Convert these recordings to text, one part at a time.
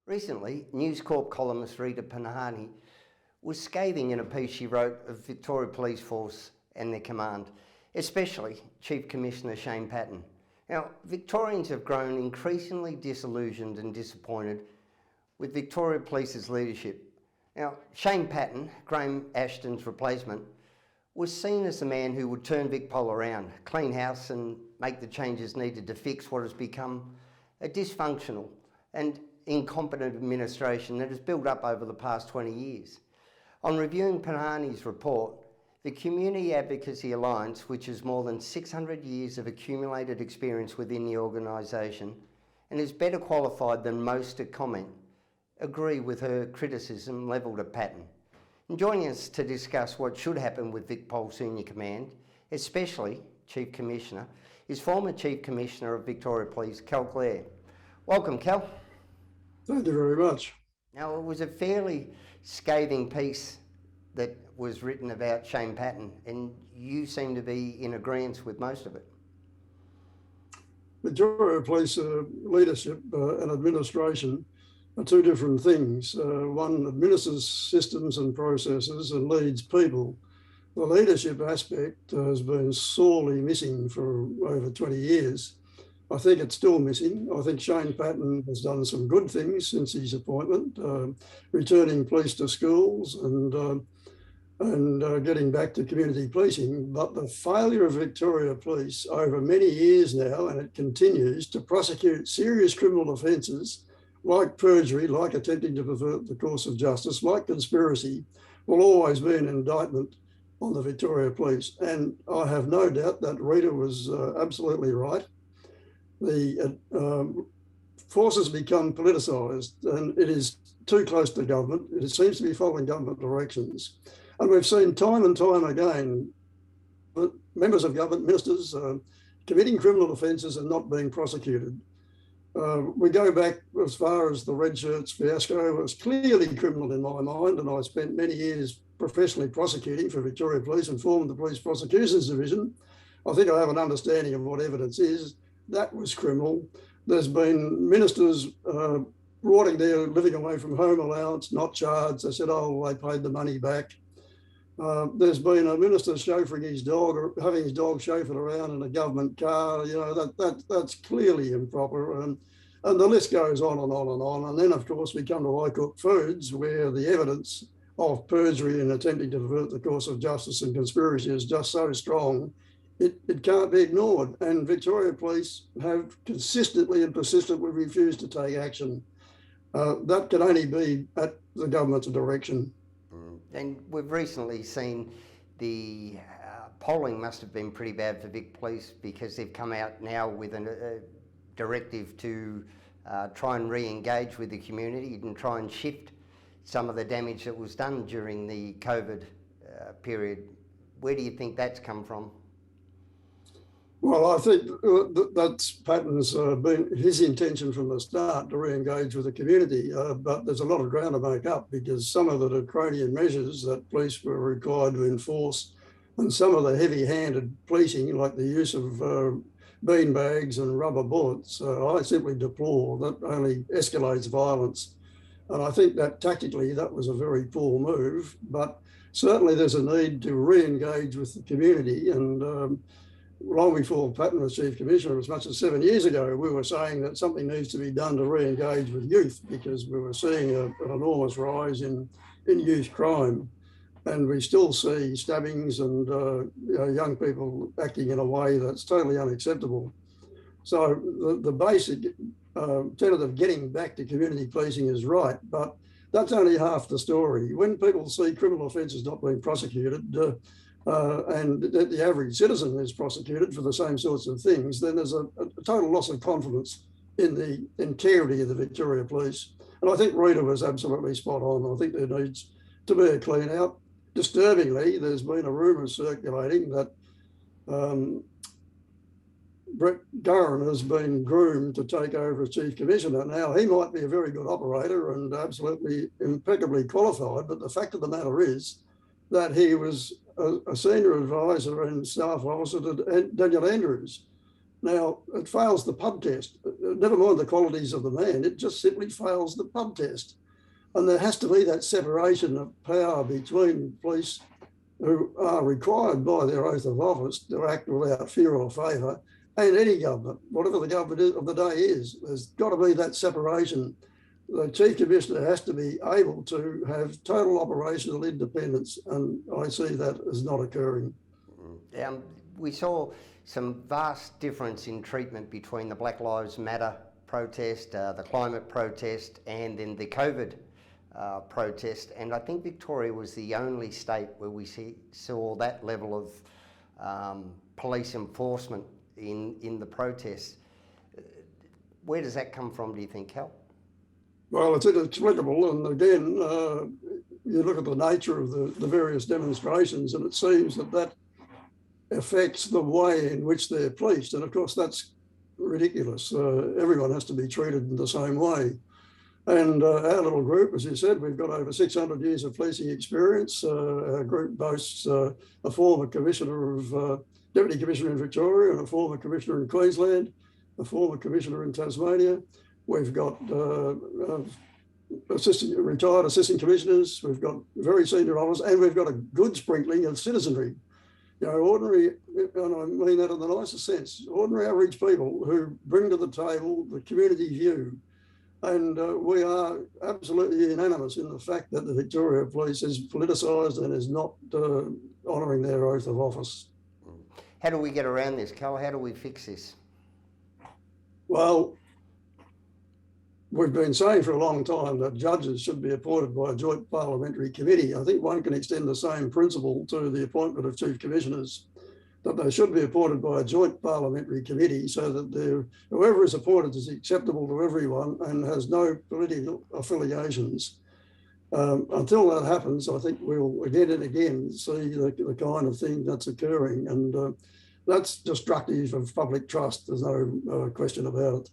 Recently, Newscorp columnist Rita Panahi was scathing in a piece she wrote of Victoria Police Force and their command, especially Chief Commissioner Shane Patton. Now, Victorians have grown increasingly disillusioned and disappointed with Victoria Police's leadership. Now, Shane Patton, Graham Ashton's replacement, was seen as the man who would turn VicPol around, clean house and make the changes needed to fix what has become a dysfunctional and incompetent administration that has built up over the past 20 years. On reviewing Panahi's report, the Community Advocacy Alliance, which has more than 600 years of accumulated experience within the organisation and is better qualified than most to comment, agree with her criticism levelled at Patton. And joining us to discuss what should happen with VicPol Senior Command, especially Chief Commissioner, is former Chief Commissioner of Victoria Police, Kel Glare. Welcome, Kel. Thank you very much. Now, it was a fairly scathing piece that was written about Shane Patton, and you seem to be in agreement with most of it. Victoria Police leadership and administration are two different things. One administers systems and processes and leads people. The leadership aspect has been sorely missing for over 20 years. I think it's still missing. I think Shane Patton has done some good things since his appointment, returning police to schools and getting back to community policing. But the failure of Victoria Police over many years now, and it continues, to prosecute serious criminal offences like perjury, like attempting to pervert the course of justice, like conspiracy, will always be an indictment on the Victoria Police. And I have no doubt that Rita was absolutely right. The forces become politicised and it is too close to government. It seems to be following government directions. And we've seen time and time again members of government, ministers, committing criminal offences and not being prosecuted. We go back as far as the red shirts fiasco. It was clearly criminal in my mind, and I spent many years professionally prosecuting for Victoria Police and formed the Police Prosecutions Division. I think I have an understanding of what evidence is. That was criminal. There's been ministers rotting there, living away from home allowance, not charged. They said, oh, they paid the money back. There's been a minister chauffeuring his dog or having his dog chauffeured around in a government car. You know, that's clearly improper. And the list goes on and on and on. And then, of course, we come to I-Cook Foods, where the evidence of perjury and attempting to pervert the course of justice and conspiracy is just so strong, it can't be ignored. And Victoria Police have consistently and persistently refused to take action. That can only be at the government's direction. And we've recently seen the polling must have been pretty bad for Vic Police, because they've come out now with a directive to try and re-engage with the community and try and shift some of the damage that was done during the COVID period. Where do you think that's come from? Well, I think that's Patton's been his intention from the start to re-engage with the community, but there's a lot of ground to make up, because some of the draconian measures that police were required to enforce and some of the heavy-handed policing, like the use of beanbags and rubber bullets, I simply deplore. That only escalates violence. And I think that tactically that was a very poor move, but certainly there's a need to re-engage with the community. And long before Patton was Chief Commissioner, as much as 7 years ago, we were saying that something needs to be done to re-engage with youth, because we were seeing an enormous rise in youth crime. And we still see stabbings and young people acting in a way that's totally unacceptable. So the basic tenet of getting back to community policing is right, but that's only half the story. When people see criminal offences not being prosecuted, and the average citizen is prosecuted for the same sorts of things, then there's a total loss of confidence in the integrity of the Victoria Police. And I think Rita was absolutely spot on. I think there needs to be a clean out. Disturbingly, there's been a rumour circulating that Brett Gurren has been groomed to take over as Chief Commissioner. Now, he might be a very good operator and absolutely impeccably qualified, but the fact of the matter is that he was a senior advisor and staff officer to Daniel Andrews. Now, it fails the pub test. Never mind the qualities of the man, it just simply fails the pub test. And there has to be that separation of power between police, who are required by their oath of office to act without fear or favour, and any government, whatever the government of the day is. There's got to be that separation. The Chief Commissioner has to be able to have total operational independence, and I see that as not occurring. We saw some vast difference in treatment between the Black Lives Matter protest, the climate protest, and then the COVID protest. And I think Victoria was the only state where we saw that level of police enforcement in the protests. Where does that come from, do you think, Kel? Well, it's inexplicable, and again, you look at the nature of the various demonstrations, and it seems that affects the way in which they're policed, and of course that's ridiculous. Everyone has to be treated in the same way. And our little group, as you said, we've got over 600 years of policing experience. Our group boasts a former Deputy Commissioner in Victoria and a former Commissioner in Queensland, a former Commissioner in Tasmania. We've got retired Assistant Commissioners, we've got very senior officers, and we've got a good sprinkling of citizenry. You know, ordinary, and I mean that in the nicest sense, ordinary average people who bring to the table the community view. And we are absolutely unanimous in the fact that the Victoria Police is politicised and is not honouring their oath of office. How do we get around this, Kel? How do we fix this? Well, we've been saying for a long time that judges should be appointed by a joint parliamentary committee. I think one can extend the same principle to the appointment of chief commissioners, that they should be appointed by a joint parliamentary committee so that whoever is appointed is acceptable to everyone and has no political affiliations. Until that happens, I think we'll again and again see the kind of thing that's occurring, and that's destructive of public trust. There's no question about it.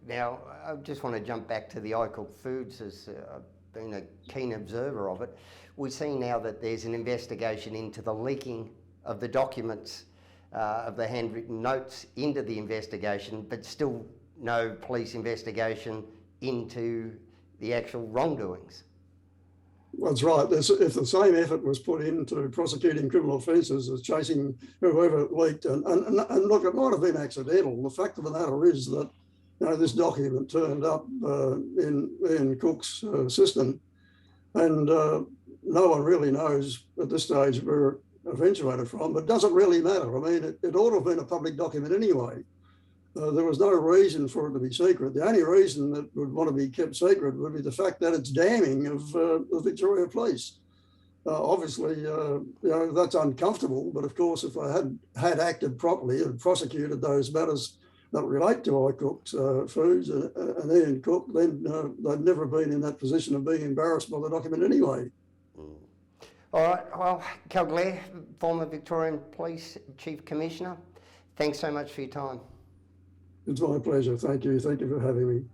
Now, I just want to jump back to the I Cook Foods, as I've been a keen observer of it. We see now that there's an investigation into the leaking of the documents, of the handwritten notes into the investigation, but still no police investigation into the actual wrongdoings. That's right. If the same effort was put into prosecuting criminal offences as chasing whoever leaked, and look, it might have been accidental. The fact of the matter is that, you know, this document turned up in Cook's system, and no one really knows at this stage where it eventuated from, but it doesn't really matter. I mean, it ought to have been a public document anyway. There was no reason for it to be secret. The only reason that would want to be kept secret would be the fact that it's damning of the Victoria Police. Obviously, you know, that's uncomfortable, but of course, if I had acted properly and prosecuted those matters that relate to I Cook's Foods and Ian Cook, then they'd never been in that position of being embarrassed by the document anyway. All right, well, Kel Glare, former Victorian Police Chief Commissioner, thanks so much for your time. It's my pleasure. Thank you. Thank you for having me.